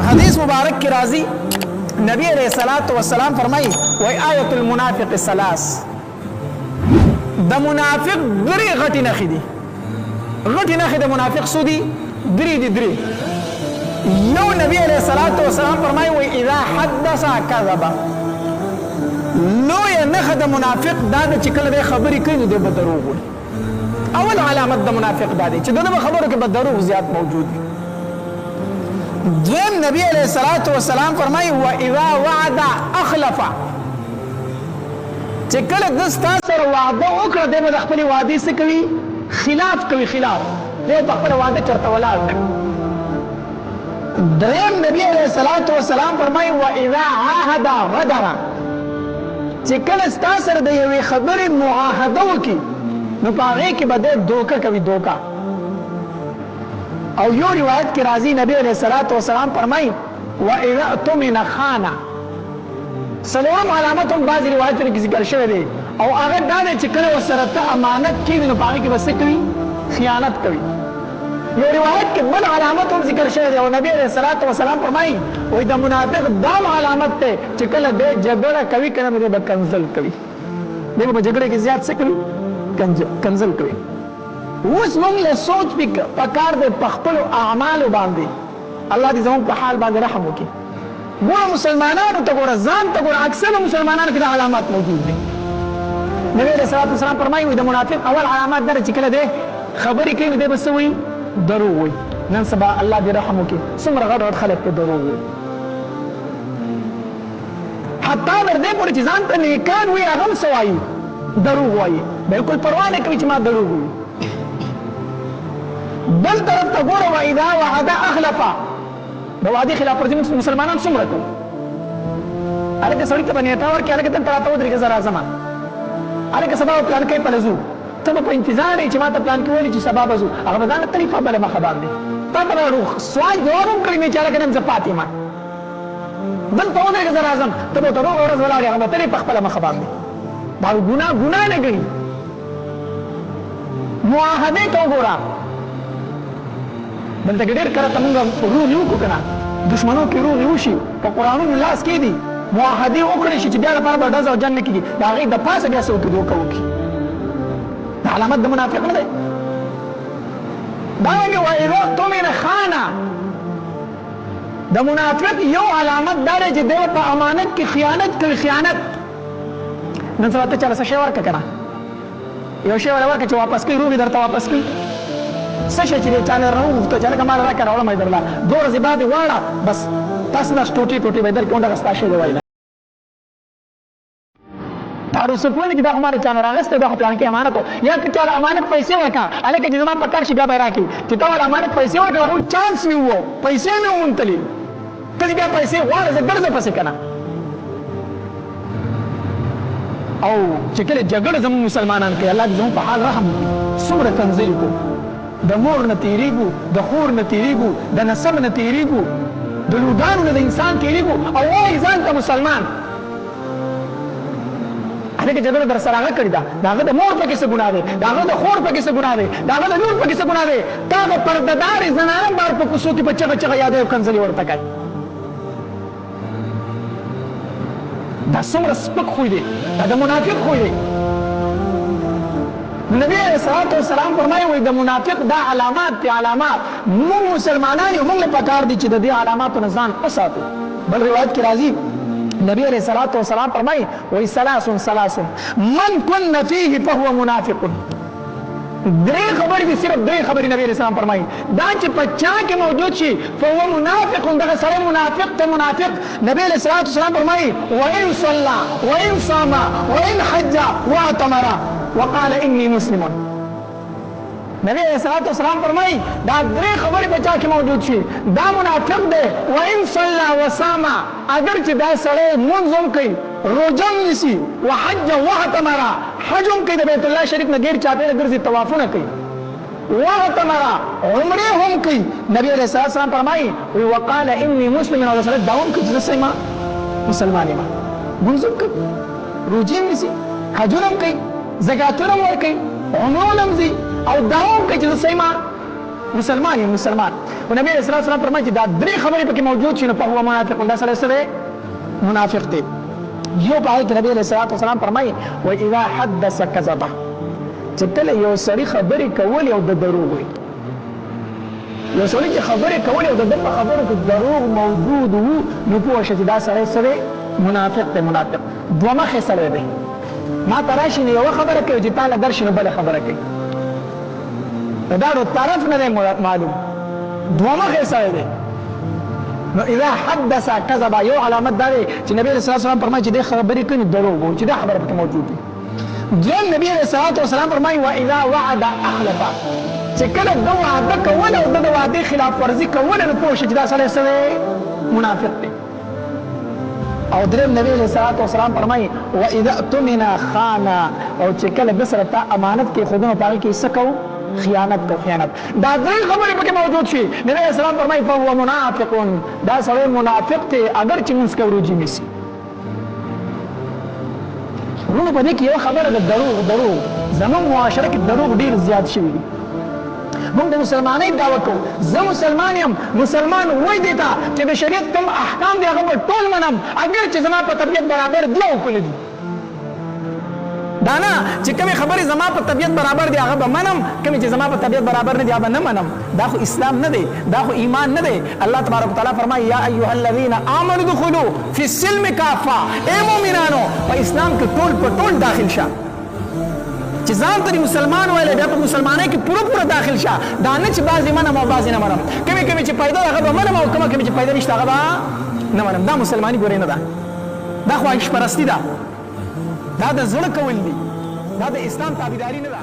حدیث مبارک کی راضی نبی علیہ الصلوۃ والسلام فرمائی و آیت المنافق الثلاث د منافق درې غټي نخې دي غټي نخې د منافق سودي درې یو نبی علیہ الصلوۃ والسلام فرمائی و اذا حدث كذب لو یا نخ د منافق دا د چکل د خبرې کوي د بدروغ اول علامت د منافق دا دی چې دغه خبرو کې بدروغ زیات موجود دي دویم نبی علیہ الصلوۃ والسلام فرمایي و اذا وعد اخلف چې کله د ستاسو وعده وکړه د خپل وعده څخه کوي خلاف کوي خلاف د خپل وعده چرته ولاړ دریم نبی علیہ الصلوۃ والسلام فرمایي و اذا عاهد غدر چې کله ستاسو د یوې خبرې معاهده وکړي نو پاره کې بده دوکا کوي دوکا او یو روایت کې راځي نبی علیہ الصلوۃ والسلام فرمایي و اذا اؤتمن خان سلام علامت هم بعض روایتونو کې ذکر شوی دی او هغه دا چې کله وسره ته امانت کیږي نو پاره کې بس کوي خیانت کوي یو روایت کې بل علامت هم ذکر شوی دی او نبی علیہ الصلوۃ والسلام فرمایي وای د منافق دا علامت ته چې کله به جګړه کوي کنه به کنزل کوي دغه په جګړه کې زیات څه کوي کنزل کوي اوس موږ له سوچ پکار دې په خپل اعمال باندې الله دې زموږ په حال باندې رحم وکړي ګوره مسلمانانو ته ګوره ځان ته ګوره اکثر مسلمانانو کې دا علامات موجود دي نبی علیہ الصلوۃ والسلام فرمایي د منافق اول علامات در چې کله دې خبرې کوي دې بس وي دروغ وي نن سبا الله دې رحم وکړي څومره غټ خلک په دروغ وي حتی در دې پورې چې ځان ته نیکان وي هغه سوایي دروغ وایي بالکل پروا نه کوي چې ما دروغ وایي بل طرف ته ګوره و اذا وعد اخلف د وعدې خلاف ورزي مسلمانان څومره کوي هلکه سړي ته به نیټه ورکړي هلکه دلته راته ودرېږه زه راځم هلکه سبا به پلان کوي پله ځو ته به په انتظار یې چې ما ته پلان کې ویلي چې سبا به ځو هغه به ځان له طریقه بله مخه باندې تا ته به سوال جواب هم کړی نه چې هلکه نن زه پاتې یم دلته ودرېږه زه راځم ته به ورته روغه ورځ ولاړ یې هغه به تلې په خپله مخه باندې دا ګناه نه ګڼي معاهدې ته وګوره بلته کې ډېر کله ته مونږ روغې وکړو که نه دشمنو کې روغې وشي په قرآنونو لاس کې دي معاهدې وکړې شي چې بیا لپاره به ډز او جنګ نه کېږي د هغې د پاسه بیا څه وکړي دوکه وکړي دا علامت د منافق نه دی دارنګې واذا اؤتمن خان د منافق یو علامت دا دی چې دی په امانت کې خیانت کوي خیانت نن سبا ته چاله څه شی ورکړه که نه یو شی ورله ورکړه چې واپس کوي روغې درته واپس کوي څه شی چې دی چا نه راوغوښته چې هلکه ما راکړه راوړم یې درله دوه ورځې بعد یې واړه بس تاسو داسې ټوټې به یې درکړي همدغه ستا شی دی وایي تعرض وایي چې دا خو ما له چا نه راغستی دا خو پلان کې امانت و یا که چا له امانت پیسې ورکړه هلکه چې زما په کار شي بیا به یې راکړي چې تا ول امانت پیسې ورکړه هغه چانس مې وو پیسې مې وموندلې ته چې بیا پیسې غواړه زه ګرځه پسې که نه او چې کله جګړه زموږ مسلمانان کوي الله دې زموږ په حال رحم وکړي څومره تنزل کو د مور نه تېرېږو د خور نه تېرېږو د نسب نه تېرېږو د لوډانو نه د انسان تېرېږو او وایي ځان ته مسلمان هلکه جګړه در سره هغه کړې ده د هغه د مور پکې څه ګناه دی د هغه د خور پکې څه ګناه دی د هغه د لور پکې څه ګناه دی تا به پردهدارې زنانه بار په کوڅو کې په چغه یادوي او کنځلې ورته کوي دا څومره سپک خوی دی دا د منافق خوی دی نبی علیہ الصلوۃ والسلام فرمایي وایي د منافق دا علامات دي علامات موږ مسلمانان یو موږ له پکار دي چې د دې علاماتو نه ځان وساتو بل روایت کې راځي نبی علیہ الصلوۃ والسلام فرمایي وایي ثلاث من كن فيه فهو منافق درې خبرې دي صرف درې خبرې نبی علیہ السلام فرمایي دا چې په چا کې موجود شي فهو منافق دغه سړی منافق ته منافق نبی علیہ الصلوۃ والسلام فرمایي وان صلى وان صام وان حج واعتمر وقال اني مسلم نبی علیہ الصلوۃ والسلام فرمایي دا درې خبرې په چا کې موجود شي دا منافق دی وان صلى وصام اگر چې دا سړی لمونځ هم کوي روژه هم نیسي وحج واعتمر حج هم کوي د بیت الله شریف نه غیر چاپېره ګرځي طوافونه کوي واعتمر عمرې هم کوي نبی علیہ الصلوۃ والسلام فرمایي وقال اني مسلم او دا سړی دا هم کوي چې زه یم مسلمان یم لمونځ هم کوي روژې هم نیسي حجونه هم کوي زکاتونه هم ورکوي عمرونه هم ځي او دا هم کوي چې زه مسلمان یم مسلمان نبی صلی الله علیه وسلم فرمایي چې دا درې خبرې پکې موجود شي نو په هو منافق دا سره سره منافق دی. یو پای کې نبی صلی الله علیه وسلم فرمایي و اذا حدث كذب چې کله یو سړی خبرې کول او د دروغ وي، یو سړی چې خبرې کول او د خبرو کې دروغ موجود وو نو پوه شئ چې دا سړی سره منافق دی. منافق دوه مخې سره دی. ما تراشي نه یو خبره کوي چې تعالی درشي نو بل خبره کوي. دا د طرف نه معلوم دوه مخې سره دی. نو اذا حدث كذب یو علامت دا دی چې نبی صلی الله علیه وسلم فرمایي چې د خبرې کوي دروغ وو چې دا خبره پکې موجود دی. دویم نبی صلی الله علیه وسلم فرمایي واذا وعد اخلف چې کله د وعده کول او د وعده خلاف ورزي کول نو پوه شئ چې دا سړی سره منافق دی. او دریم نبی صلی الله علیه وسلم فرمایي واذا اؤتمن خان او چې کله د سره تا امانت کې خودونو پاره کې سکو خیانت کو خیانت. دا درې خبرې پکې موجود شي نبی صلی الله علیه وسلم فرمایي فهو منافق دا سړی منافق دی اگر چې موږ کوروجي نسی. ورونو په دې کې یو خبره د دروغ زموږ معاشره کې دروغ ډیر زیات شوي دي. موږ د مسلمانۍ دعوه کوو زه مسلمان یم مسلمان وای دی ته چې د شریعت کوم احکام دی هغه ټول منم اگر چې زما په طبیعت برابر دی او کول دي. دا نه چې کومې خبرې زما په طبیعت برابر دی هغه به منم، کومې چې زما په طبیعت برابر نه دی هغه به نه منم. دا خو اسلام نه دی، دا خو ایمان نه دی. الله تبارک وتعالی فرمایي یا ایها الذین آمنوا ادخلوا فی السلم کافه، ای مؤمنانو په اسلام کې ټول په ټول داخل شه. چې ځان ته مسلمان وایي بیا په مسلمانۍ کې پوره داخل شه. دا نه چې بعضې منم او بعضې نه منم، کومې چې پیدا هغه به منم او کومې چې پیدا نشته هغه به نه منم. دا مسلماني ګورې نه ده، دا خواهش پرستي ده، دا د زړه کول دي، دا د اسلام تابعداري نه ده.